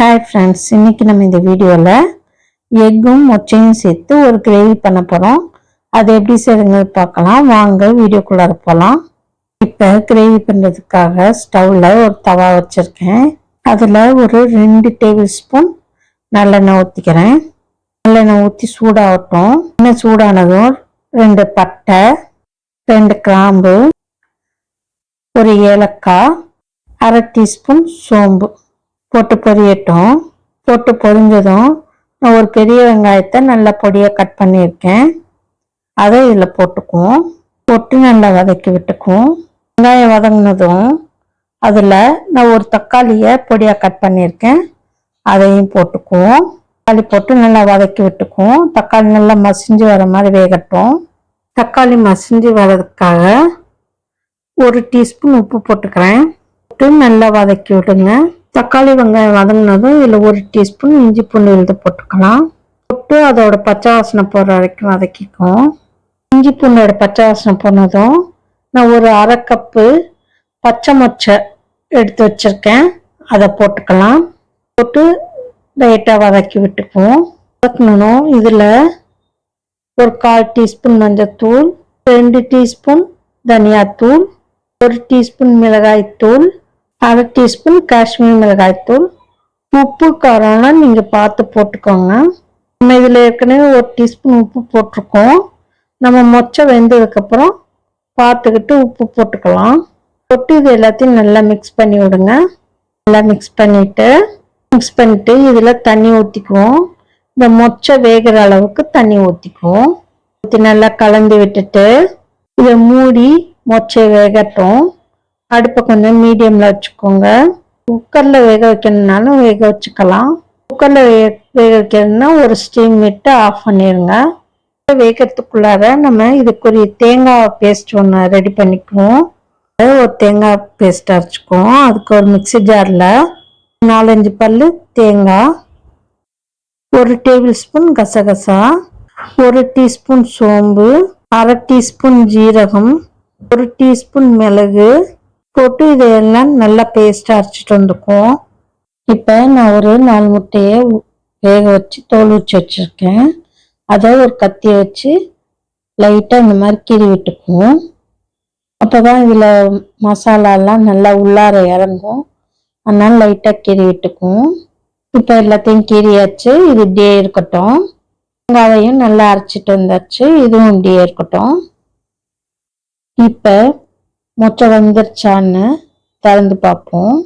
Hi friends, இன்னைக்கு நம்ம இந்த வீடியோவில் எக்கும் மொச்சையும் சேர்த்து ஒரு கிரேவி பண்ண போகிறோம். அது எப்படி செய்யுங்க பார்க்கலாம். வாங்க வீடியோக்குள்ளார போகலாம். இப்போ கிரேவி பண்ணுறதுக்காக ஸ்டவ்வில் ஒரு தவா வச்சுருக்கேன். அதில் ஒரு 2 டேபிள் ஸ்பூன் நல்லெண்ணெய் ஊற்றிக்கிறேன். நல்லெண்ணெய் ஊற்றி சூடாகட்டும். எண்ணெய் சூடானதும் 2 பட்டை, 2 கிராம்பு, ஒரு ஏலக்காய், 1/2 டீஸ்பூன் சோம்பு போட்டு பொரியட்டும். போட்டு பொரிஞ்சதும் நான் ஒரு பெரிய வெங்காயத்தை நல்லா பொடியாக கட் பண்ணியிருக்கேன். அதை இதில் போட்டுக்குவோம். போட்டு நல்லா வதக்கி விட்டுக்குவோம். வெங்காயம் வதங்கினதும் அதில் நான் ஒரு தக்காளியை பொடியாக கட் பண்ணியிருக்கேன். அதையும் போட்டுக்குவோம். தக்காளி போட்டு நல்லா வதக்கி விட்டுக்குவோம். தக்காளி நல்லா மசிஞ்சு வர மாதிரி வேகட்டும். தக்காளி மசிஞ்சு வர்றதுக்காக 1 டீஸ்பூன் உப்பு போட்டுக்கிறேன். போட்டு நல்லா வதக்கி விடுங்க. தக்காளி வெங்காயம் வதங்கினதும் இதில் 1 டீஸ்பூன் இஞ்சி பூண்டு விழுது போட்டுக்கலாம். போட்டு அதோட பச்சை வாசனை போகிற வரைக்கும் வதக்கிக்கும். இஞ்சி பூண்டோட பச்சை வாசனை போனதும் நான் ஒரு 1/2 கப்பு பச்சை மொச்சை எடுத்து வச்சுருக்கேன். அதை போட்டுக்கலாம். போட்டு லைட்டாக வதக்கி விட்டுக்குவோம். வதக்கணும். இதில் ஒரு 1/4 டீஸ்பூன் மஞ்சத்தூள், 2 டீஸ்பூன் தனியாத்தூள், 1 டீஸ்பூன் மிளகாய்த்தூள், 1/2 டீஸ்பூன் காஷ்மீர் மிளகாய்த்தூள். உப்பு காரம்லாம் நீங்கள் பார்த்து போட்டுக்கோங்க. நம்ம இதில் ஏற்கனவே 1 டீஸ்பூன் உப்பு போட்டிருக்கோம். நம்ம மொச்சை வெந்ததுக்கப்புறம் பார்த்துக்கிட்டு உப்பு போட்டுக்கலாம். போட்டு இது எல்லாத்தையும் நல்லா மிக்ஸ் பண்ணி விடுங்க. நல்லா மிக்ஸ் பண்ணிவிட்டு இதில் தண்ணி ஊற்றிக்குவோம். இந்த மொச்சை வேகிற அளவுக்கு தண்ணி ஊற்றிக்குவோம். ஊற்றி நல்லா கலந்து விட்டுட்டு இதை மூடி மொச்சை வேகட்டும். அடுப்பை கொஞ்சம் மீடியமில் வச்சுக்கோங்க. குக்கரில் வேக வைக்கணுன்னாலும் வேக வச்சுக்கலாம். குக்கரில் வேக வைக்கிறதுனா ஒரு ஸ்டீம் விட்டு ஆஃப் பண்ணிடுங்க. வேகிறதுக்குள்ளார நம்ம இதுக்குரிய தேங்காய் பேஸ்ட் ஒன்று ரெடி பண்ணிக்குவோம். ஒரு தேங்காய் பேஸ்ட் அரைச்சிக்குவோம். அதுக்கு ஒரு மிக்ஸி ஜாரில் 4-5 பல்லு தேங்காய், 1 டேபிள் ஸ்பூன் கசகசா, 1 டீஸ்பூன் சோம்பு, 1/2 டீஸ்பூன் ஜீரகம், 1 டீஸ்பூன் மிளகு போட்டு இதையெல்லாம் நல்லா பேஸ்ட்டாக அரைச்சிட்டு வந்துக்குவோம். இப்போ நான் ஒரு 4 முட்டையை வேக வச்சு தோல் ஊற்றி வச்சுருக்கேன். அதை ஒரு கத்தியை வச்சு லைட்டாக இந்த மாதிரி கீறி விட்டுக்குவோம். அப்போ தான் இதில் மசாலாலாம் நல்லா உள்ளார இறங்கும். அதனால லைட்டாக கீறி விட்டுக்குவோம். இப்போ எல்லாத்தையும் கீறியாச்சு. இது இப்படியே இருக்கட்டும். வெங்காயம் நல்லா அரைச்சிட்டு வந்தாச்சு. இதுவும் இப்படியே இருக்கட்டும். இப்போ மொச்சை வெந்துருச்சான்னு திறந்து பார்ப்போம்.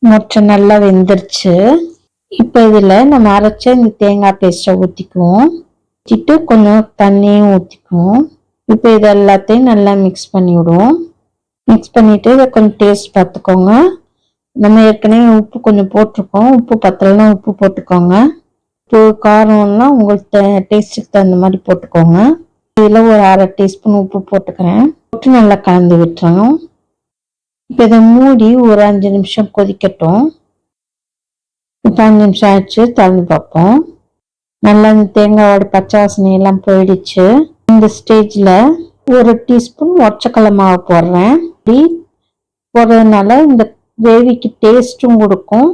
மொச்சை நல்லா வெந்துருச்சு. இப்போ இதில் நம்ம அரைச்ச இந்த தேங்காய் பேஸ்ட்டை ஊற்றிக்குவோம். ஊற்றிட்டு கொஞ்சம் தண்ணியும் ஊற்றிக்குவோம். இப்போ இது எல்லாத்தையும் நல்லா மிக்ஸ் பண்ணி விடுவோம். மிக்ஸ் பண்ணிவிட்டு இதை கொஞ்சம் டேஸ்ட் பார்த்துக்கோங்க. நம்ம ஏற்கனவே உப்பு கொஞ்சம் போட்டிருக்கோம். உப்பு பத்தலைன்னா உப்பு போட்டுக்கோங்க. உப்பு காரம்லாம் உங்களுக்கு டேஸ்ட்டுக்கு தகுந்த மாதிரி போட்டுக்கோங்க. இதில் ஒரு 1/2 டீஸ்பூன் உப்பு போட்டுக்கிறேன். போட்டு நல்லா கலந்து விட்டுறணும். இப்போ இதை மூடி ஒரு 5 நிமிஷம் கொதிக்கட்டும். இப்போ 5 நிமிஷம் ஆயிடுச்சு. திறந்து பார்ப்போம். நல்லா இந்த தேங்காயோட பச்சை வாசனையெல்லாம் போயிடுச்சு. இந்த ஸ்டேஜில் 1 டீஸ்பூன் ஒற்றைக்கடலை மாவு போடுறேன். இப்படி போடுறதுனால இந்த கிரேவிக்கு டேஸ்ட்டும் கொடுக்கும்.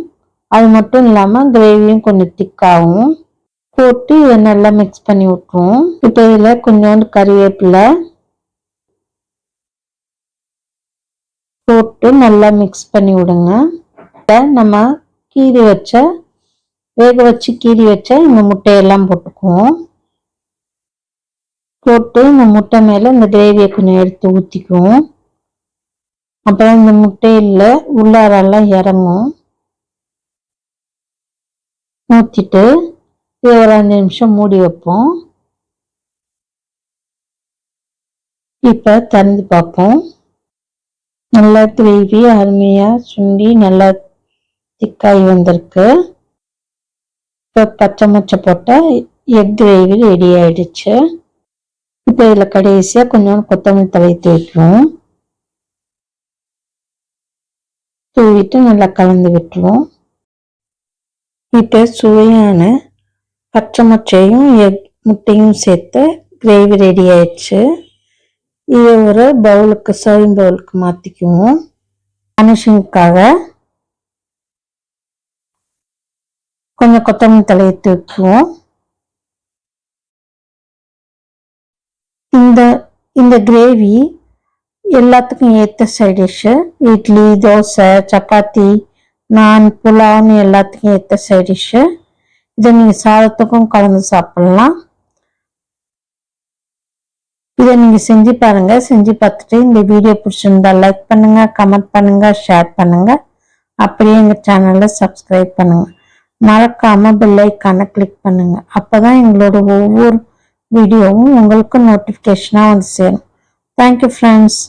அது மட்டும் இல்லாமல் கிரேவியும் கொஞ்சம் திக்காகும். போட்டு இதை நல்லா மிக்ஸ் பண்ணி விட்டுருவோம். இப்போ இதில் கொஞ்சோண்டு கறிவேப்பிலை போட்டு நல்லா மிக்ஸ் பண்ணி விடுங்க. நம்ம வேக வச்சு கீறி வச்ச இந்த முட்டையெல்லாம் போட்டுக்குவோம். போட்டு இந்த முட்டை மேலே இந்த கிரேவியை கொஞ்சம் எடுத்து ஊற்றிக்குவோம். அப்புறம் இந்த முட்டையில் உள்ளாரெல்லாம் இறங்கும். ஊற்றிட்டு இது ஒரு 5 நிமிஷம் மூடி வைப்போம். இப்போ திறந்து பார்ப்போம். நல்லா கிரேவி அருமையாக சுண்டி நல்லா திக்காய் வந்திருக்கு. இப்போ பச்சை மொச்சை போட்ட எக் கிரேவி ரெடி ஆயிடுச்சு. இப்போ இதில் கடைசியாக கொஞ்சம் கொத்தமல்லி தழை தூக்கிடுவோம். தூவிட்டு நல்லா கலந்து விட்டுருவோம். இப்போ சுவையான பச்சை மொச்சையும் எக் முட்டையும் சேர்த்து கிரேவி ரெடி ஆயிடுச்சு. இதை ஒரு பவுலுக்கு சர்விங் பவுலுக்கு மாற்றிக்குவோம். மனுஷனுக்காக கொஞ்சம் கொத்தமல்லி தலையை தூக்குவோம். இந்த கிரேவி எல்லாத்துக்கும் ஏற்ற சைட் டிஷ்ஷு. இட்லி, தோசை, சப்பாத்தி, நான், புலாவ்னு எல்லாத்துக்கும் ஏற்ற சைட் டிஷ்ஷு. இதை நீங்கள் சாதத்துக்கும் கலந்து சாப்பிட்லாம். இதை நீங்கள் செஞ்சு பாருங்கள். செஞ்சு பார்த்துட்டு இந்த வீடியோ பிடிச்சிருந்தா லைக் பண்ணுங்கள், கமெண்ட் பண்ணுங்கள், ஷேர் பண்ணுங்கள். அப்படியே எங்கள் சேனலை சப்ஸ்கிரைப் பண்ணுங்கள். மறக்காமல் பெல் ஐக்கானை கிளிக் பண்ணுங்கள். அப்போ தான் எங்களோட ஒவ்வொரு வீடியோவும் உங்களுக்கு நோட்டிஃபிகேஷனாக வந்து சேரும். Thank you friends.